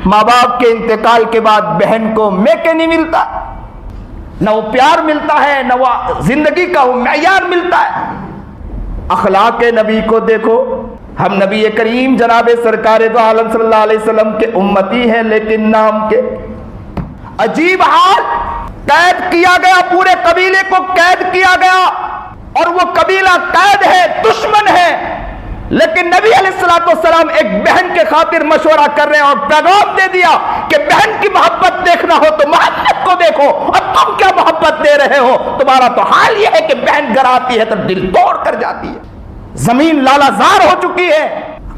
ماں باپ کے انتقال کے بعد بہن کو میکے نہیں ملتا، نہ وہ پیار ملتا ہے، نہ وہ زندگی کا وہ معیار ملتا ہے۔ اخلاق نبی کو دیکھو، ہم نبی کریم جناب سرکار دو عالم صلی اللہ علیہ وسلم کے امتی ہیں، لیکن نام کے عجیب حال، قید کیا گیا، پورے قبیلے کو قید کیا گیا، اور وہ قبیلہ قید ہے، دشمن ہے، لیکن نبی علیہ الصلوۃ والسلام ایک بہن کے خاطر مشورہ کر رہے ہیں اور پیغام دے دیا کہ بہن کی محبت دیکھنا ہو تو محمد کو دیکھو، اور تم کیا محبت دے رہے ہو؟ تمہارا تو حال یہ ہے کہ بہن گھر آتی ہے تو دل توڑ کر جاتی ہے۔ زمین لالا زار ہو چکی ہے،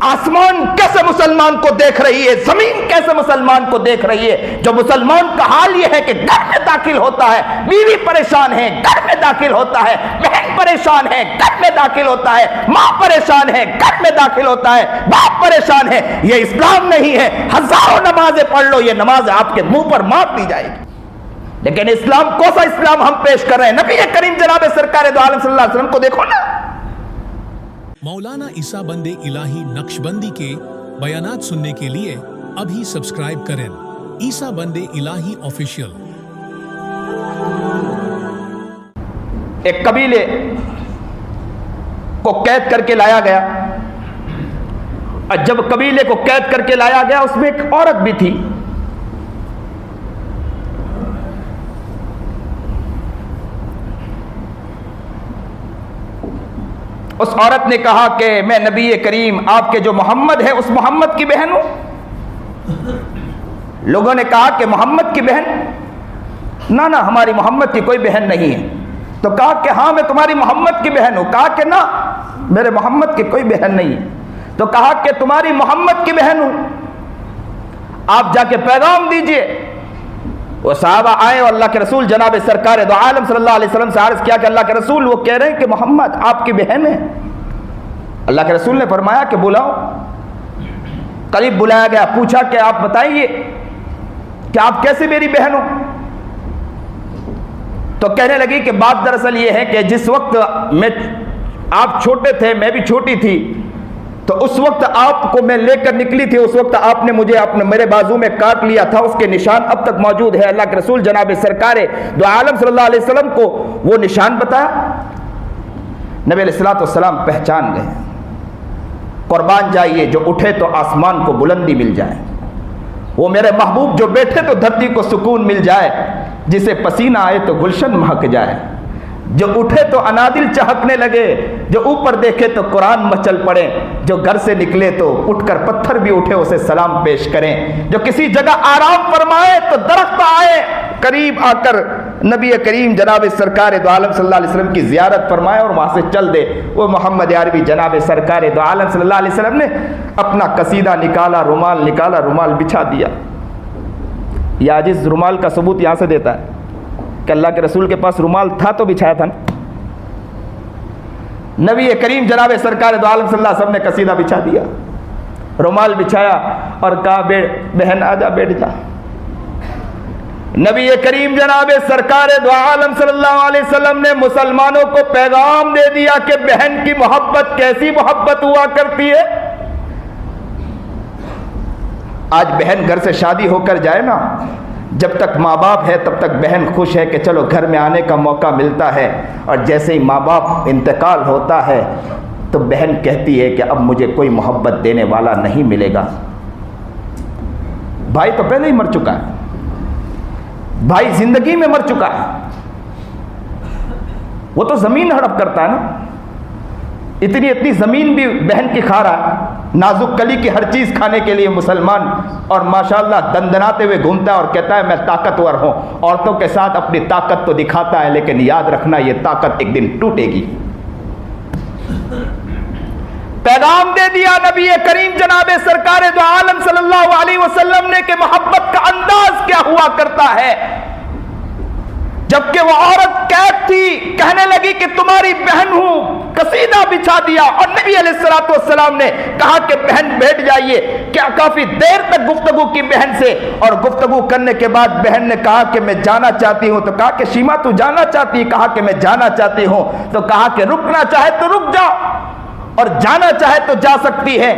آسمان کیسے مسلمان کو دیکھ رہی ہے، زمین کیسے مسلمان کو دیکھ رہی ہے۔ جو مسلمان کا حال یہ ہے کہ گھر میں داخل ہوتا ہے بیوی پریشان ہے، گھر میں داخل ہوتا ہے بہن پریشان ہے، گھر میں داخل ہوتا ہے ماں پریشان ہے، گھر میں داخل ہوتا ہے باپ پریشان ہے۔ یہ اسلام نہیں ہے، ہزاروں نمازیں پڑھ لو، یہ نماز آپ کے منہ پر مار دی جائے گی، لیکن اسلام کوسا اسلام ہم پیش کر رہے ہیں؟ نبی کریم جناب سرکار دو عالم صلی اللہ علیہ وسلم کو دیکھو نا۔ مولانا عیسیٰ بند الہی نقشبندی کے بیانات سننے کے لیے ابھی سبسکرائب کریں عیسیٰ بند الہی آفیشیل۔ ایک قبیلے کو قید کر کے لایا گیا، اور جب قبیلے کو قید کر کے لایا گیا اس میں ایک عورت بھی تھی۔ اس عورت نے کہا کہ میں نبی کریم آپ کے جو محمد ہے اس محمد کی بہن ہوں۔ لوگوں نے کہا کہ محمد کی بہن؟ نہ نہ، ہماری محمد کی کوئی بہن نہیں ہے۔ تو کہا کہ ہاں میں تمہاری محمد کی بہن ہوں۔ کہا کہ نہ، میرے محمد کی کوئی بہن نہیں ہے۔ تو کہا کہ تمہاری محمد کی بہن ہوں، آپ جا کے پیغام دیجئے۔ وہ صحابہ آئے اور اللہ کے رسول جناب سرکار دو عالم صلی اللہ علیہ وسلم سے عرض کیا کہ اللہ کے رسول وہ کہہ رہے ہیں کہ محمد آپ کی بہن ہے۔ اللہ کے رسول نے فرمایا کہ بلاؤ۔ قریب بلایا گیا، پوچھا کہ آپ بتائیے کہ آپ کیسے میری بہن ہو؟ تو کہنے لگی کہ بات دراصل یہ ہے کہ جس وقت آپ چھوٹے تھے میں بھی چھوٹی تھی، تو اس وقت آپ کو میں لے کر نکلی تھی، اس وقت آپ نے مجھے میرے بازو میں کاٹ لیا تھا، اس کے نشان اب تک موجود ہے۔ اللہ کے رسول جناب سرکار دو عالم صلی اللہ علیہ وسلم کو وہ نشان بتایا، نبی علیہ الصلوۃ والسلام پہچان گئے۔ قربان جائیے، جو اٹھے تو آسمان کو بلندی مل جائے، وہ میرے محبوب جو بیٹھے تو دھرتی کو سکون مل جائے، جسے پسینہ آئے تو گلشن مہک جائے، جو اٹھے تو انادل چہکنے لگے، جو اوپر دیکھے تو قرآن مچل پڑے، جو گھر سے نکلے تو اٹھ کر پتھر بھی اٹھے اسے سلام پیش کریں، جو کسی جگہ آرام فرمائے تو درخت آئے قریب آ کر نبی کریم جناب سرکار دو عالم صلی اللہ علیہ وسلم کی زیارت فرمائے اور وہاں سے چل دے۔ وہ محمد عربی جناب سرکار دو عالم صلی اللہ علیہ وسلم نے اپنا قصیدہ نکالا، رومال نکالا، رومال بچھا دیا۔ یہ عاجز رومال کا ثبوت یہاں سے دیتا ہے کہ اللہ کے رسول کے پاس رومال تھا تو بچھایا تھا نا۔ نبی کریم جناب سرکار دو عالم صلی اللہ علیہ وسلم نے قصیدہ بچھا دیا، رومال بچھایا اور کہا بہن آجا بیٹھ جا۔ نبی کریم جناب سرکار دو عالم صلی اللہ علیہ وسلم نے مسلمانوں کو پیغام دے دیا کہ بہن کی محبت کیسی محبت ہوا کرتی ہے۔ آج بہن گھر سے شادی ہو کر جائے نا، جب تک ماں باپ ہے تب تک بہن خوش ہے کہ چلو گھر میں آنے کا موقع ملتا ہے، اور جیسے ہی ماں باپ انتقال ہوتا ہے تو بہن کہتی ہے کہ اب مجھے کوئی محبت دینے والا نہیں ملے گا۔ بھائی تو پہلے ہی مر چکا ہے، بھائی زندگی میں مر چکا ہے، وہ تو زمین ہڑپ کرتا ہے نا۔ اتنی زمین بھی بہن کی کھا رہا ہے، نازک کلی کی ہر چیز کھانے کے لیے مسلمان، اور ماشاءاللہ دندناتے ہوئے گھومتا ہے اور کہتا ہے میں طاقتور ہوں۔ عورتوں کے ساتھ اپنی طاقت تو دکھاتا ہے، لیکن یاد رکھنا یہ طاقت ایک دن ٹوٹے گی۔ پیغام دے دیا نبی کریم جناب سرکار دو عالم صلی اللہ علیہ وسلم نے کہ محبت کا انداز کیا ہوا کرتا ہے۔ جبکہ وہ عورت قید تھی، کہنے لگی کہ تمہاری بہن ہوں، قصیدہ بچھا دیا، اور نبی علیہ الصلوۃ والسلام نے کہا کہ بہن بیٹھ جائیے۔ کیا کافی دیر تک گفتگو کی بہن سے، اور گفتگو کرنے کے بعد بہن نے کہا کہ میں جانا چاہتی ہوں۔ تو کہا کہ شیما تو جانا چاہتی ہے؟ کہا کہ میں جانا چاہتی ہوں۔ تو کہا کہ رکنا چاہے تو رک جا، اور جانا چاہے تو جا سکتی ہے۔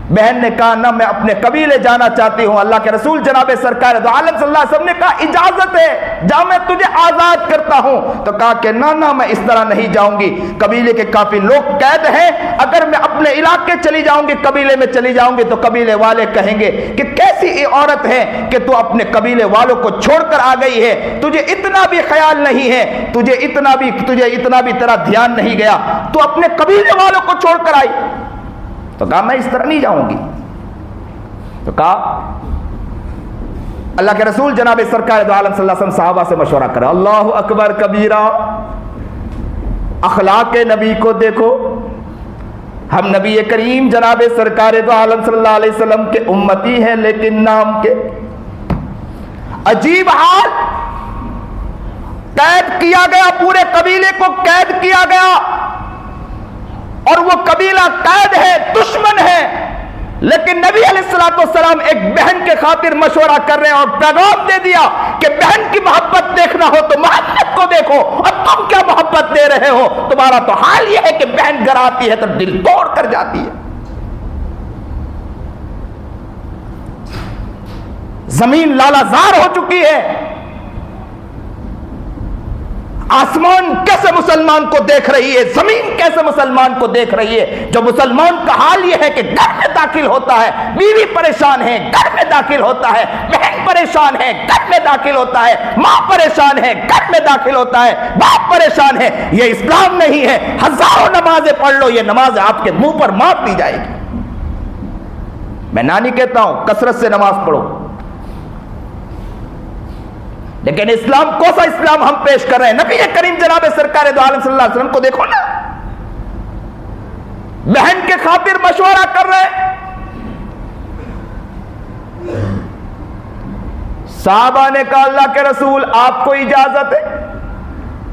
بہن نے کہا نہ میں اپنے قبیلے جانا چاہتی ہوں. اللہ کے رسول جناب سرکار دو عالم صلی اللہ علیہ وسلم نے کہا اجازت ہے جا میں تجھے آزاد کرتا ہوں. تو کہا کہ نہ میں اس طرح نہیں جاؤں گی, قبیلے کے کافی لوگ قید ہیں, اگر میں اپنے علاقے چلی جاؤں گی, قبیلے میں چلی جاؤں گی تو قبیلے والے کہیں گے کہ کیسی یہ عورت ہے کہ تو اپنے قبیلے والوں کو چھوڑ کر آ گئی ہے, تجھے اتنا بھی خیال نہیں ہے, تجھے اتنا بھی تیرا دھیان نہیں گیا, تو اپنے قبیلے والوں کو چھوڑ کر آئی. تو کہا میں اس طرح نہیں جاؤں گی. تو کہا اللہ کے رسول جناب سرکار دو عالم صلی اللہ علیہ وسلم صحابہ سے مشورہ کرا. اللہ اکبر کبیرہ, اخلاق نبی کو دیکھو. ہم نبی کریم جناب سرکار دو عالم صلی اللہ علیہ وسلم کے امتی ہیں لیکن نام کے. عجیب حال, قید کیا گیا, پورے قبیلے کو قید کیا گیا, اور وہ قبیلہ قید ہے, دشمن ہے, لیکن نبی علیہ الصلوۃ والسلام ایک بہن کے خاطر مشورہ کر رہے ہیں اور پیغام دے دیا کہ بہن کی محبت دیکھنا ہو تو محمد کو دیکھو, اور تم کیا محبت دے رہے ہو, تمہارا تو حال یہ ہے کہ بہن گھر آتی ہے تو دل توڑ کر جاتی ہے. زمین لالازار ہو چکی ہے. آسمان کیسے مسلمان کو دیکھ رہی ہے, زمین کیسے مسلمان کو دیکھ رہی ہے. جو مسلمان کا حال یہ ہے کہ گھر میں داخل ہوتا ہے بیوی پریشان ہے, گھر میں داخل ہوتا ہے بہن پریشان ہے, گھر میں داخل ہوتا ہے ماں پریشان ہے, گھر میں داخل ہوتا ہے باپ پریشان ہے. یہ اسلام نہیں ہے. ہزاروں نمازیں پڑھ لو, یہ نماز آپ کے منہ پر مار دی جائے گی. میں نہیں کہتا ہوں کثرت سے نماز پڑھو, لیکن اسلام کون سا اسلام ہم پیش کر رہے ہیں. نبی کریم جناب سرکار دو عالم صلی اللہ علیہ وسلم کو دیکھو نا, بہن کے خاطر مشورہ کر رہے ہیں. صحابہ نے کہا اللہ کے رسول آپ کو اجازت ہے.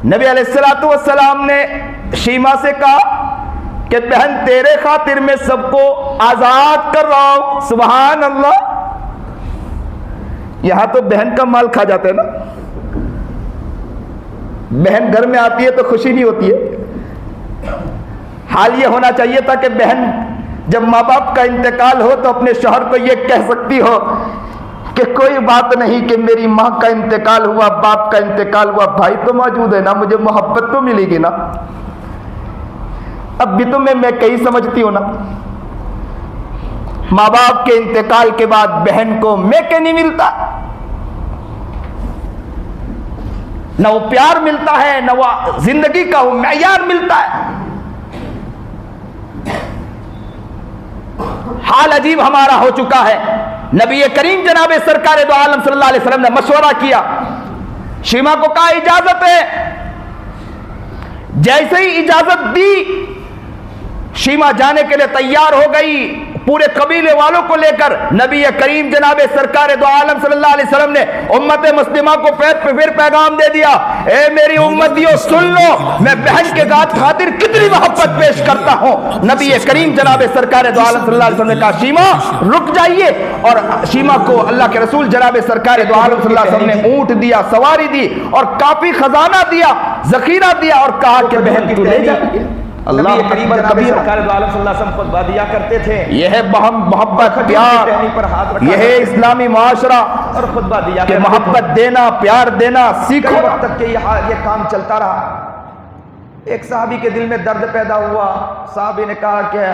نبی علیہ الصلوۃ والسلام نے شیما سے کہا کہ بہن تیرے خاطر میں سب کو آزاد کر رہا ہوں. سبحان اللہ, یہاں تو بہن کا مال کھا جاتا ہے نا. بہن گھر میں آتی ہے تو خوشی نہیں ہوتی ہے. حال یہ ہونا چاہیے تھا کہ بہن جب ماں باپ کا انتقال ہو تو اپنے شوہر کو یہ کہہ سکتی ہو کہ کوئی بات نہیں کہ میری ماں کا انتقال ہوا, باپ کا انتقال ہوا, بھائی تو موجود ہے نا, مجھے محبت تو ملے گی نا. اب بھی تو میں کہیں سمجھتی ہوں نا, ماں باپ کے انتقال کے بعد بہن کو میکے نہیں ملتا, نہ وہ پیار ملتا ہے, نہ وہ زندگی کا وہ معیار ملتا ہے. حال عجیب ہمارا ہو چکا ہے. نبی کریم جناب سرکار دو عالم صلی اللہ علیہ وسلم نے مشورہ کیا, شیما کو کہا اجازت ہے. جیسے ہی اجازت دی شیما جانے کے لیے تیار ہو گئی پورے قبیلے والوں کو لے کر. نبی کریم جناب سرکار دو عالم صلی اللہ علیہ وسلم نے امت مسلمہ کو پھر پیغام دے دیا, اے میری امتیوں سن لو میں بہن کے خاطر کتنی محبت پیش کرتا ہوں. نبی کریم جناب سرکار دو عالم صلی اللہ علیہ وسلم نے کہا شیما رک جائیے, اور شیما کو اللہ کے رسول جناب سرکار دو عالم صلی اللہ علیہ وسلم نے اونٹ دیا, سواری دی, اور کافی خزانہ دیا, ذخیرہ دیا, اور کہا کہ بہن تو لے جائیے. اللہ اکبر کبیر. سرکار دو عالم صلی اللہ علیہ وسلم خطبہ دیا کرتے تھے. یہ ہے محبت, پیار, یہ ہے اسلامی معاشرہ, اور خطبہ دیا کہ محبت دینا, پیار دینا سیکھو. وقت تک کہ یہ کام چلتا رہا. ایک صحابی کے دل میں درد پیدا ہوا. صحابی نے کہا کہ